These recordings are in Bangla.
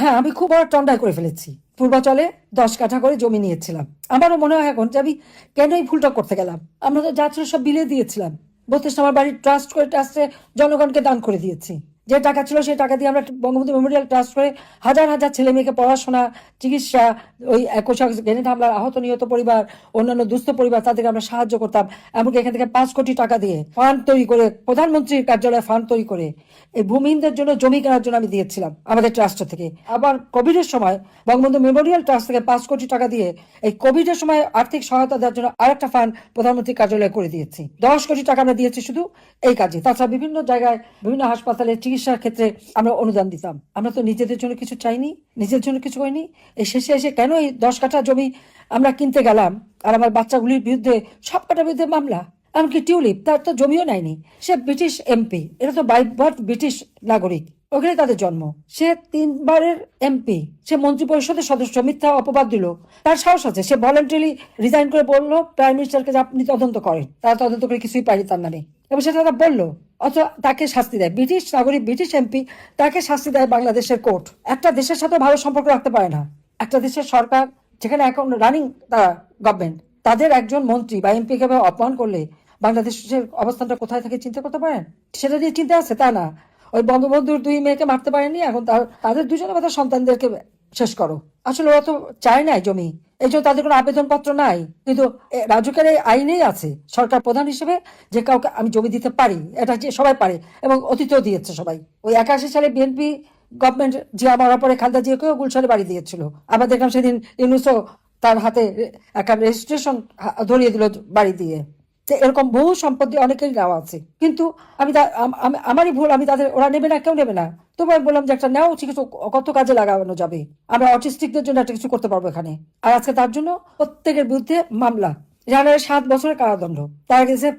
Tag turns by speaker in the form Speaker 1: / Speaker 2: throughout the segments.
Speaker 1: হ্যাঁ, আমি খুব বড় টন্ডাই করে ফেলেছি। পূর্বাচলে 10 কাঠা করে জমি নিয়েছিলাম। আমারও মনে হয় এখন যে আমি কেন এই ভুলটা করতে গেলাম। আমরা তো যা ছিল সব বিলিয়ে দিয়েছিলাম। 32 নম্বর বাড়ির ট্রাস্ট করে ট্রাস্টে জনগণকে দান করে দিয়েছি। যে টাকা ছিল সেই টাকা দিয়ে আমরা বঙ্গবন্ধু মেমোরিয়াল ট্রাস্ট করে হাজার হাজার ছেলে মেয়েকে পড়াশোনা, চিকিৎসা, ওই 21 গ্রেনেড হামলার আহত নিহত পরিবার, অন্যান্য দুস্থ পরিবার, তাদেরকে আমরা সাহায্য করতাম। এমনকি এখান থেকে 5 কোটি টাকা দিয়ে ফান্ড তৈরি করে, প্রধানমন্ত্রীর কার্যালয়ে ফান্ড তৈরি করে এই ভূমিহীনদের জন্য জমি কেনার জন্য আমি দিয়েছিলাম আমাদের ট্রাস্ট থেকে। আবার কোভিডের সময় বঙ্গবন্ধু মেমোরিয়াল ট্রাস্ট থেকে 5 কোটি টাকা দিয়ে এই কোভিডের সময় আর্থিক সহায়তা দেওয়ার জন্য আরেকটা ফান্ড প্রধানমন্ত্রীর কার্যালয়ে করে দিয়েছি। 10 কোটি টাকা আমরা দিয়েছি শুধু এই কাজে। তাছাড়া বিভিন্ন জায়গায় বিভিন্ন হাসপাতালে চিকিৎসার ক্ষেত্রে আমরা অনুদান দিতাম। আমরা তো নিজেদের জন্য কিছু চাইনি, নিজের জন্য কিছু করিনি। এই শেষে এসে কেন এই 10 কাঠা জমি আমরা কিনতে গেলাম? আর আমার বাচ্চাগুলির বিরুদ্ধে সব কাটার বিরুদ্ধে মামলা। এমনকি টিউলিপ, তার তো জমিও নেয়নি। সে ব্রিটিশ এমপি, এটা তো বাই বার্থ ব্রিটিশ নাগরিক, ওখানে তাদের জন্ম। সে 3বারের এমপি, সে মন্ত্রী পরিষদের সদস্য, মিথ্যা অপবাদ দিল। তার সাহস আছে, সে ভলেন্টারি রিজাইন করে বললো প্রাইম মিনিস্টারকে যে আপনি তদন্ত করেন। তারা তদন্ত করে কিছুই পায়নি তার নামে, এবং সেটা তারা বললো। অথচ তাকে শাস্তি দেয় ব্রিটিশ নাগরিক, ব্রিটিশ এমপি, তাকে শাস্তি দেয় বাংলাদেশের কোর্ট। একটা দেশের সাথে ভালো সম্পর্ক রাখতে পারে না একটা দেশের সরকার, যেখানে এখন রানিং তারা গভর্নমেন্ট, তাদের একজন মন্ত্রী বা এমপি কে অপমান করলে বাংলাদেশের অবস্থানটা কোথায় থাকে চিন্তা করতে পারেন? সেটা নিয়ে চিন্তা আছে তা না। ওই বঙ্গবন্ধুর 2 মেয়েকে মারতে পারেনি, এখন তাদের দুজনের কথা সন্তানদেরকে শেষ করো। আসলে ওরা তো চায় নাই জমি, এই জন্য তাদের কোনো আবেদনপত্র নাই। কিন্তু রাজুকের এই আইনেই আছে সরকার প্রধান হিসেবে যে কাউকে আমি জমি দিতে পারি, এটা যে সবাই পারে, এবং অতীতেও দিয়েছে সবাই। ওই 81 সালে বিএনপি গভর্নমেন্ট জিয়া মারার পরে খালেদা জিয়াকেও গুলশানে বাড়ি দিয়েছিল। আমরা দেখলাম সেদিন ইউনুসও তার হাতে একটা রেজিস্ট্রেশন ধরিয়ে দিল বাড়ি দিয়ে। এরকম বহু সম্পত্তি অনেকেরই নেওয়া আছে, কিন্তু আমারই ভুল, আমি তাদের, ওরা নেবে না, কেউ নেবে না। তবু আমি বললাম যে একটা নেওয়া উচিত, কিছু কত কাজে লাগানো যাবে। আমরা অটিস্টিকদের জন্য একটা কিছু করতে পারবো এখানে। আর আজকে তার জন্য প্রত্যেকের বিরুদ্ধে মামলা। রানারের 7 বছরের কারাদণ্ড, তার গেছে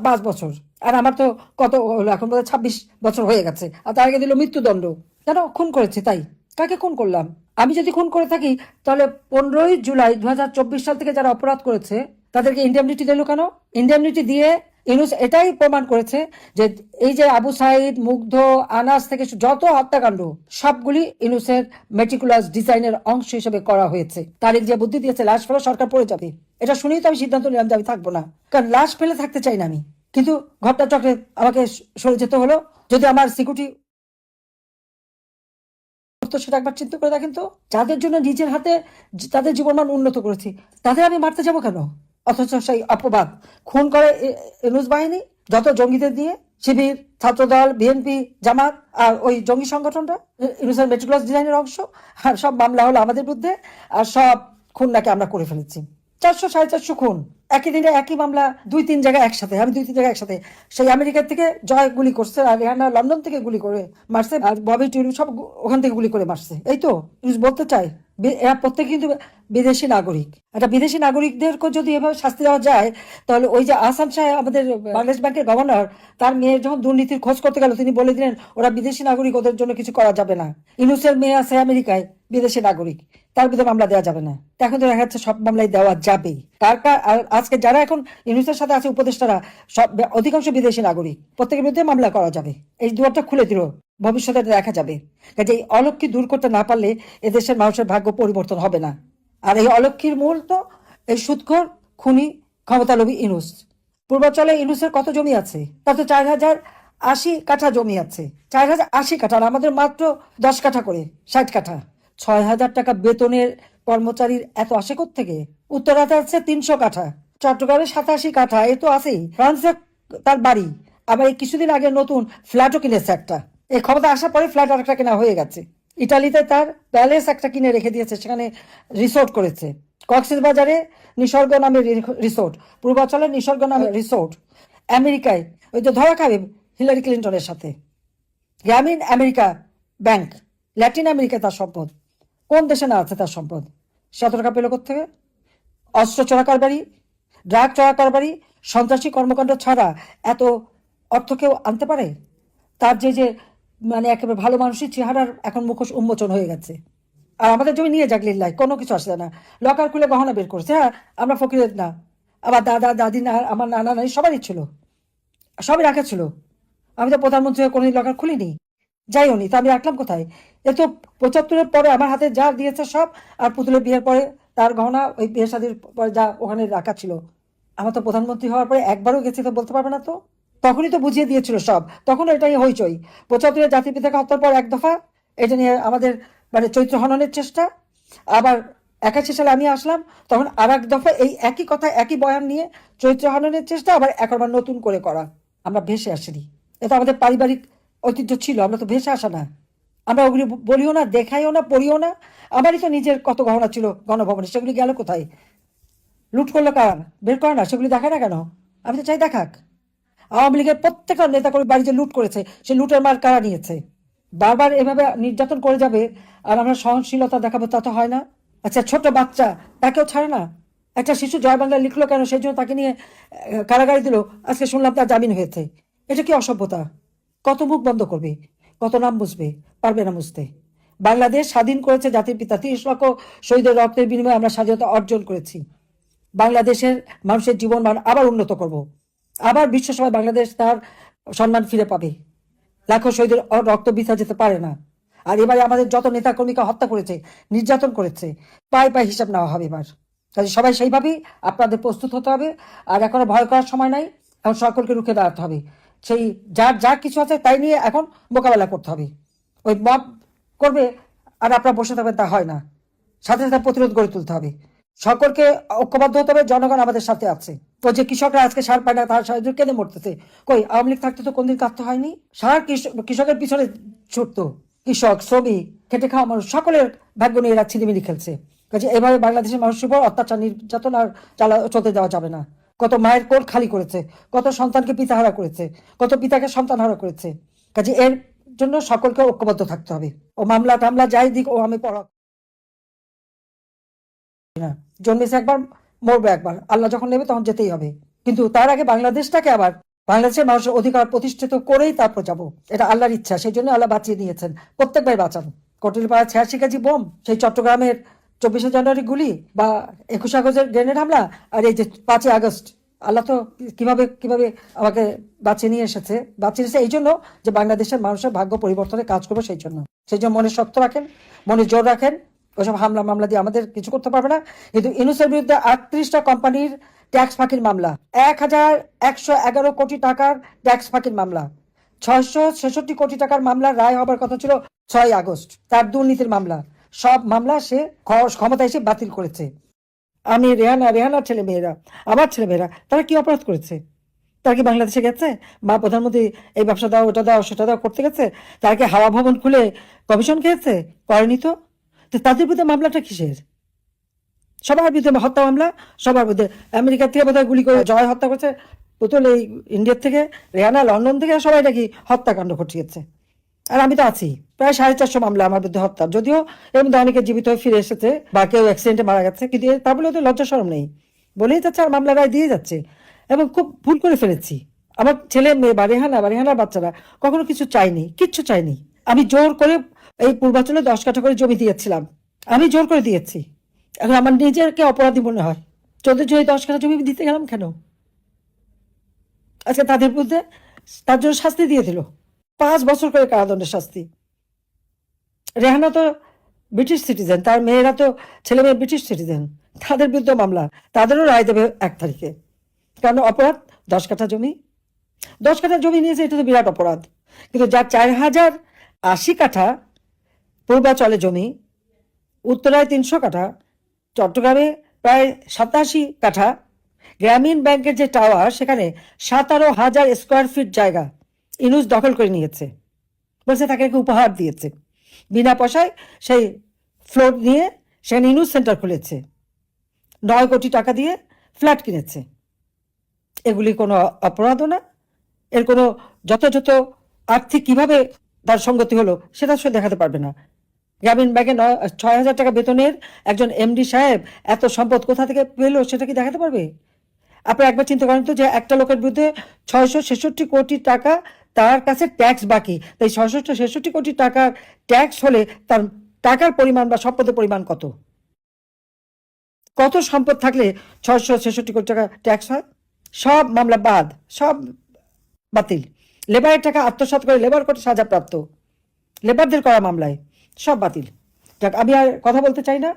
Speaker 1: 5 বছর। আর আমার তো কত হলো এখন, 26 বছর হয়ে গেছে। আর তার আগে দিল মৃত্যুদণ্ড। কেন? খুন করেছে তাই। কাকে খুন করলাম? আমি যদি খুন করে থাকি, তাহলে 15ই জুলাই 2024 সাল থেকে যারা অপরাধ করেছে তাদেরকে ইন্ডেমনিটি দিল কেন? ইন্ডেমনিটি দিয়ে ইউনুস এটাই প্রমাণ করেছে যে এই যে আবু সাইদ, মুগ্ধ, আনাস থেকে যত হত্যাকাণ্ড, সবগুলি ইউনুসের মেটিকুলাস ডিজাইনের অংশ হিসেবে করা হয়েছে। তারিখ যে বুদ্ধি দিয়েছে লাশ ফেলে সরকার পড়ে যাবে, এটা শুনেই তো আমি সিদ্ধান্ত নিলাম যে আমি থাকবো না। কারণ লাশ ফেলে থাকতে চাই না আমি। কিন্তু ঘটনা চক্রে আমাকে সরে যেতে হলো। যদি আমার সিকিউরিটি, তো সেটা একবার চিন্তা করে দেখেন তো, যাদের জন্য নিজের হাতে তাদের জীবনমান উন্নত করেছি, তাদের আমি মারতে যাবো কেন? অথচ সেই অপবাদ খুন করে এনুস বাহিনী, যত জঙ্গিদের দিয়ে, শিবির, ছাত্রদল, বিএনপি, জামাত, আর ওই জঙ্গি সংগঠনটা ইউনুসের মেট্রিকুলাস ডিজাইনের অংশ। আর সব মামলা হলো আমাদের বিরুদ্ধে, আর সব খুন নাকি আমরা করে ফেলেছি। 400 450 খুন একই দিনে, একই মামলা, 2-3 জায়গায় একসাথে। আমি 2-3 জায়গায় একসাথে। সেই আমেরিকার থেকে জয় গুলি করছে, আর রেহানা লন্ডন থেকে গুলি করে মারছে, আর ববি টিউলিপ সব ওখান থেকে গুলি করে মারছে। এই তো বলতে চাই, এরা প্রত্যেকে কিন্তু বিদেশি নাগরিক। একটা বিদেশি নাগরিকদেরকে যদি এভাবে শাস্তি দেওয়া যায়, তাহলে ওই যে আসাম সাহেব, আমাদের বাংলাদেশ ব্যাংকের গভর্নর, তার মেয়ের যখন দুর্নীতির খোঁজ করতে গেল, তিনি বলে দিলেন ওরা বিদেশি নাগরিক, ওদের জন্য কিছু করা যাবে না। ইউনুসের মেয়ে আছে আমেরিকায়, বিদেশি নাগরিক, তার বিরুদ্ধে মামলা দেওয়া যাবে না। এখন তো দেখা যাচ্ছে সব মামলাই দেওয়া যাবে। কার কার আজকে যারা এখন ইউনুসের সাথে আছে উপদেষ্টারা, সব অধিকাংশ বিদেশি নাগরিক, প্রত্যেকের বিরুদ্ধে মামলা করা যাবে। এই দুয়ারটা খুলে দিল, ভবিষ্যতে দেখা যাবে। কাজে এই অলক্ষী দূর করতে না পারলে এদেশের মানুষের ভাগ্য পরিবর্তন হবে না। আর এই অলক্ষীর মূল তো এই সুদখোর, খুনি, ক্ষমতালোভী ইউনুস। পূর্বাঞ্চলে ইউনুসের কত জমি আছে? তার তো 4080 কাঠা জমি আছে। 4080 কাঠা, আর আমাদের মাত্র 10 কাঠা করে, 60 কাঠা। 6000 টাকা বেতনের কর্মচারীর এত আসে থেকে? উত্তরাতে আছে 300 কাঠা, চট্টগ্রামে 87 কাঠা, এ তো আছেই। ফ্রান্সে তার বাড়ি, আবার এই কিছুদিন আগে নতুন ফ্ল্যাটও কিনেছে একটা। এই ক্ষমতা আসার পরে ফ্ল্যাট আরেকটা কেনা হয়ে গেছে। ইটালিতে তার প্যালেস একটা কিনে রেখে দিয়েছে, সেখানে রিসোর্ট করেছে। কক্সবাজারে নিসর্গ নামে রিসোর্ট, পূর্বাঞ্চলে নিসর্গ নামে রিসোর্ট। আমেরিকায় ওই যে ধরা খাবে হিলারি ক্লিন্টনের সাথে, গ্রামীণ আমেরিকা ব্যাংক, ল্যাটিন আমেরিকায় তার সম্পদ। কোন দেশে না আছে তার সম্পদ? 17 টাকা পেল থেকে? অস্ত্র চোরা কারবারি, ড্রাগ চোরা কারবারি, সন্ত্রাসী কর্মকাণ্ড ছাড়া এত অর্থ কেউ আনতে পারে? তার যে মানে একেবারে ভালো মানুষের চেহারার এখন মুখোশ উন্মোচন হয়ে গেছে। আর আমাদের জমি নিয়ে যাক লিল্লাহ, কোনো কিছু আসে না। লকার খুলে গহনা বের করছে। হ্যাঁ, আমরা ফকিরের না, আমার দাদা দাদি না, আমার নানা নানি সবারই ছিল, সবই রাখা ছিল। আমি তো প্রধানমন্ত্রী হয়ে কোনোদিন লকার খুলিনি। যাইওনি, তো আমি রাখলাম কোথায়? এ তো 75-এর পরে আমার হাতে যা দিয়েছে সব, আর পুতুলের বিয়ের পরে তার গহনা, ওই বিয়ে শাদির পরে যা ওখানে রাখা ছিল। আমার তো প্রধানমন্ত্রী হওয়ার পরে একবারও গেছি তো বলতে পারবে না তো? তখনই তো বুঝিয়ে দিয়েছিল সব, তখন এটাই হইচই। 75-এর জাতির পিতাকে হত্যার পর এক দফা এটা নিয়ে আমাদের মানে চরিত্র হননের চেষ্টা। আবার 81 সালে আমি আসলাম, তখন আর এক দফা এই একই কথা একই বয়ান নিয়ে চরিত্র হননের চেষ্টা, আবার একবার নতুন করে করা। আমরা ভেসে আসিনি, এটা আমাদের পারিবারিক ঐতিহ্য ছিল, আমরা তো ভেসে আসা না। আমরা ওগুলি বলিও না, দেখাইও না, পড়িও না। আমারই তো নিজের কত গহনা ছিল গণভবনে, সেগুলি গেল কোথায়? লুট করলো কার? বের করে না, সেগুলি দেখায় না কেন? আমি তো চাই দেখাক। আওয়ামী লীগের প্রত্যেকটা নেতাকর্মী বাড়ি যে লুট করেছে, সে লুটের মার কারা নিয়েছে? বারবার এভাবে নির্যাতন করে যাবে আর আমরা সহনশীলতা দেখাবো, তা তো হয় না। আচ্ছা, ছোট বাচ্চা, তাকেও ছাড়ে না। একটা শিশু জয় বাংলা লিখলো কেন, সেই জন্য তাকে নিয়ে কারাগারে দিল, আজকে শুনলাম তার জামিন হয়েছে। এটা কি অসভ্যতা? কত মুখ বন্ধ করবে, কত নাম বুঝবে? পারবে না বুঝতে। বাংলাদেশ স্বাধীন করেছে জাতির পিতা, 30 লক্ষ শহীদের রক্তের বিনিময়ে আমরা স্বাধীনতা অর্জন করেছি। বাংলাদেশের মানুষের জীবন মান আবার উন্নত করব, আবার বিশ্বসভায় বাংলাদেশ তার সম্মান ফিরে পাবে। লাখো শহীদের রক্ত বৃথা যেতে পারে না। আর এবারে আমাদের যত নেতাকর্মীকে হত্যা করেছে, নির্যাতন করেছে, পায়ে পায়ে হিসাব নেওয়া হবে এবার। কাজে সবাই সেইভাবেই আপনাদের প্রস্তুত হতে হবে। আর এখনো ভয় করার সময় নাই, এখন সকলকে রুখে দাঁড়াতে হবে। সেই যার যা কিছু আছে তাই নিয়ে এখন মোকাবেলা করতে হবে। ওই মব করবে আর আপনারা বসে থাকবেন, তা হয় না। সাথে সাথে প্রতিরোধ গড়ে তুলতে হবে। সকলকে ঐক্যবদ্ধ হতে হবে, জনগণ আমাদের সাথে আছে। তো যে কৃষকরা আজকে সার পায় না, তার সাহায্য কেঁদে মরতেছে, কই আওয়ামী লীগ থাকতে তো কোনদিন কাঁদতে হয়নি? সার কৃষকের পিছনে ছুটতো। কৃষক, শ্রমিক, খেটে খাওয়া মানুষ সকলের ভাগ্য নিয়ে এরা ছিনিমিনি খেলছে। কাজে এভাবে বাংলাদেশের মানুষের উপর অত্যাচার নির্যাতন আর চলতে দেওয়া যাবে না। কত মায়ের কোল খালি করেছে, কত সন্তানকে পিতাহারা করেছে, কত পিতাকে সন্তান হারা করেছে। কাজে এর জন্য সকলকে ঐক্যবদ্ধ থাকতে হবে। ও মামলা টামলা যাই দিক, ও আমি পড়া না। জন্মেছে একবার, মরবে একবার, আল্লাহ যখন নেবে তখন যেতেই হবে। কিন্তু তার আগে বাংলাদেশটাকে আবার বাংলাদেশের মানুষের অধিকার প্রতিষ্ঠিত করেই তারপর যাবো। এটা আল্লাহর ইচ্ছা, সেই জন্য আল্লাহ বাঁচিয়ে নিয়েছেন, প্রত্যেকবার বাঁচান। কটিলপাড়া 86 কেজি বোম, সেই চট্টগ্রামের 24শে জানুয়ারি গুলি, বা 21 আগস্টের গ্রেনেড হামলা, আর এই যে 5ই আগস্ট, আল্লাহ তো কিভাবে কিভাবে আমাকে বাঁচিয়ে নিয়ে এসেছে। বাঁচিয়ে এসেছে এই জন্য যে বাংলাদেশের মানুষের ভাগ্য পরিবর্তনে কাজ করবো, সেই জন্য। সেই জন্য মনে শক্ত রাখেন, মনে জোর রাখেন। ওসব হামলা মামলা দিয়ে আমাদের কিছু করতে পারবে না। কিন্তু ইউনূসের বিরুদ্ধে 38টা কোম্পানির ট্যাক্স ফাঁকির মামলা, 1111 কোটি টাকার ট্যাক্স ফাঁকির মামলা, 666 কোটি টাকার মামলার রায় হবার কথা ছিল 6 আগস্ট, তার দুর্নীতির মামলা, সব মামলা সে ক্ষমতা এসে বাতিল করেছে। আমি রেহানার ছেলে মেয়েরা, আমার ছেলে মেয়েরা, তারা কি অপরাধ করেছে? তারা কি বাংলাদেশে গেছে বা প্রধানমন্ত্রী এই ব্যবসা দাও, ওটা দাও, সেটা দাও করতে গেছে? তারা কি হাওয়া ভবন খুলে কমিশন খেয়েছে? করেনি তো। তাদের বিরুদ্ধে মামলাটা কিসের? সবার বিরুদ্ধে হত্যা মামলা, সবার বিরুদ্ধে। আমেরিকার থেকে বোধহয় গুলি করে জয় হত্যা করছে, পুতুল এই ইন্ডিয়ার থেকে, রেহানা লন্ডন থেকে, সবাই নাকি হত্যাকাণ্ড ঘটিয়েছে। আর আমি তো আছি, প্রায় 450 মামলা আমার বিরুদ্ধে হত্যা। যদিও এর মধ্যে অনেকে জীবিত হয়ে ফিরে এসেছে বা কেউ অ্যাক্সিডেন্টে মারা গেছে, কিন্তু তা বলে ওদের লজ্জা শরম নেই, বলেই যাচ্ছে আর মামলা রায় দিয়ে যাচ্ছে। এবং খুব ভুল করে ফেলেছি। আমার ছেলে মেয়ে বা রেহানার বাচ্চারা কখনো কিছু চাইনি, কিচ্ছু চাইনি। আমি জোর করে এই পূর্বাঞ্চলে 10 কাঠা করে জমি দিয়েছিলাম, আমি জোর করে দিয়েছি। এখন আমার নিজেরকে অপরাধী মনে হয়, চোদ্দ জমি 10 কাঠা জমি দিতে গেলাম কেন? আজকে তাদের বিরুদ্ধে তার জন্য শাস্তি দিয়ে দিল, 5 বছর করে কারাদণ্ডের শাস্তি। রেহানা তো ব্রিটিশ সিটিজেন, তার মেয়েরা তো ছেলে মেয়ে ব্রিটিশ সিটিজেন, তাদের বিরুদ্ধে মামলা, তাদেরও রায় দেবে 1 তারিখে। কারণ অপরাধ 10 কাঠা জমি, 10 কাঠা জমি নিয়েছে, এটা তো বিরাট অপরাধ। কিন্তু যার 4080 কাঠা পূর্বাচলে জমি, উত্তরায় 300 কাঠা, চট্টগ্রামে প্রায় 87 কাঠা, গ্রামীণ ব্যাংকের যে টাওয়ার, সেখানে 17,000 স্কোয়ার ফিট জায়গা ইনুস দখল করে নিয়েছে। বলছে তাকে উপহার দিয়েছে, বিনা পয়সায় সেই ফ্লোর নিয়ে সেখানে ইনুস সেন্টার খুলেছে, 9 কোটি টাকা দিয়ে ফ্ল্যাট কিনেছে। এগুলি কোনো অপরাধও না, এর কোনো যথাযথ আর্থিক কিভাবে তার সঙ্গতি হলো সেটা সে দেখাতে পারবে না। গ্রামীণ ব্যাংকে 6,000 টাকা বেতনের একজন এমডি সাহেব এত সম্পদ কোথা থেকে পেলো, সেটা কি দেখাতে পারবে? আপনি একবার চিন্তা করেন তো, যে একটা লোকের বিরুদ্ধে 666 কোটি টাকা তার কাছে ট্যাক্স বাকি, তাই 666 কোটি টাকার ট্যাক্স হলে তার টাকার পরিমাণ বা সম্পদের পরিমাণ কত? কত সম্পদ থাকলে 666 কোটি টাকা ট্যাক্স হয়? সব মামলা বাদ, সব বাতিল। লেবারের টাকা আত্মসাৎ করে লেবার কোর্টে সাজাপ্রাপ্ত, লেবারদের করা মামলায় সব বাতিল। যাক, আমি আর কথা বলতে চাই না।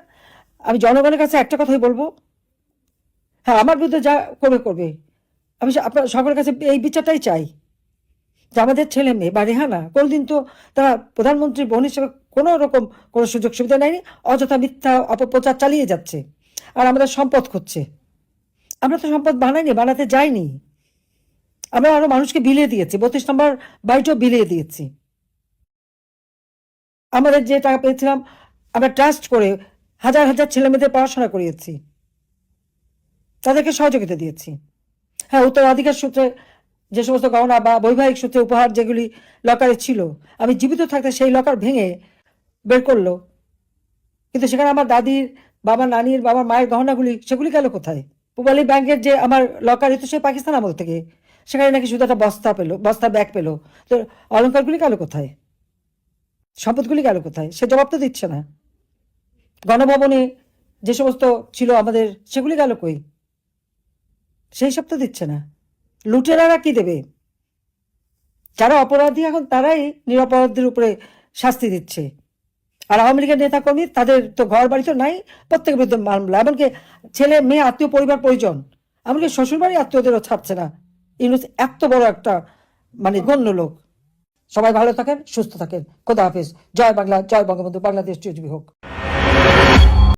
Speaker 1: আমি জনগণের কাছে একটা কথাই বলবো, হ্যাঁ, আমার বিরুদ্ধে যা করবে করবে, আমি আপনার সকলের কাছে এই বিচারটাই চাই যে আমাদের ছেলে মেয়ে বা রেহানা কোনোদিন তো তারা প্রধানমন্ত্রীর বোন হিসেবে কোনো রকম কোনো সুযোগ সুবিধা নেয়নি, অযথা মিথ্যা অপপ্রচার চালিয়ে যাচ্ছে আর আমাদের সম্পদ খুঁজছে। আমরা তো সম্পদ বানাইনি, বানাতে যাইনি। আমরা আরো মানুষকে বিলিয়ে দিয়েছি, 32 নম্বর বাড়িটাও বিলিয়ে দিয়েছি। আমাদের যে টাকা পেয়েছিলাম আমরা ট্রাস্ট করে হাজার হাজার ছেলে মেয়েদের পড়াশোনা করিয়েছি, তাদেরকে সহযোগিতা দিয়েছি। হ্যাঁ, উত্তরাধিকার সূত্রে যে সমস্ত গহনা বা বৈবাহিক সূত্রে উপহার যেগুলি লকারে ছিল, আমি জীবিত থাকতে সেই লকার ভেঙে বের করলো, কিন্তু সেখানে আমার দাদির, বাবার নানির, বাবার মায়ের গহনাগুলি সেগুলি গেল কোথায়? পূবালী ব্যাংকের যে আমার লকার, তো সে পাকিস্তান আমল থেকে, সেখানে নাকি শুধু একটা বস্তা পেলো, বস্তা ব্যাগ পেলো, তো অলঙ্কারগুলি গেল কোথায়? সম্পদগুলি গেল কোথায়? সে জবাব তো দিচ্ছে না। গণভবনে যে সমস্ত ছিল আমাদের, সেগুলি গেল কই? সেই সব তো দিচ্ছে না। লুটেরারা কি দেবে? যারা অপরাধী এখন তারাই নিরপরাধীর উপরে শাস্তি দিচ্ছে। আর আওয়ামী লীগের নেতা কর্মী, তাদের তো ঘর বাড়ি তো নাই, প্রত্যেকের বিরুদ্ধে মামলা, এমনকি ছেলে মেয়ে আত্মীয় পরিবার পরিজন, এমনকি শ্বশুরবাড়ি আত্মীয়দেরও ছাড়ছে না। ইউনূস এত বড় একটা মানে গণ্য লোক। সবাই ভালো থাকেন, সুস্থ থাকেন। খোদা হাফেজ। জয় বাংলা, জয় বঙ্গবন্ধু, বাংলাদেশ চিরজীবী হোক।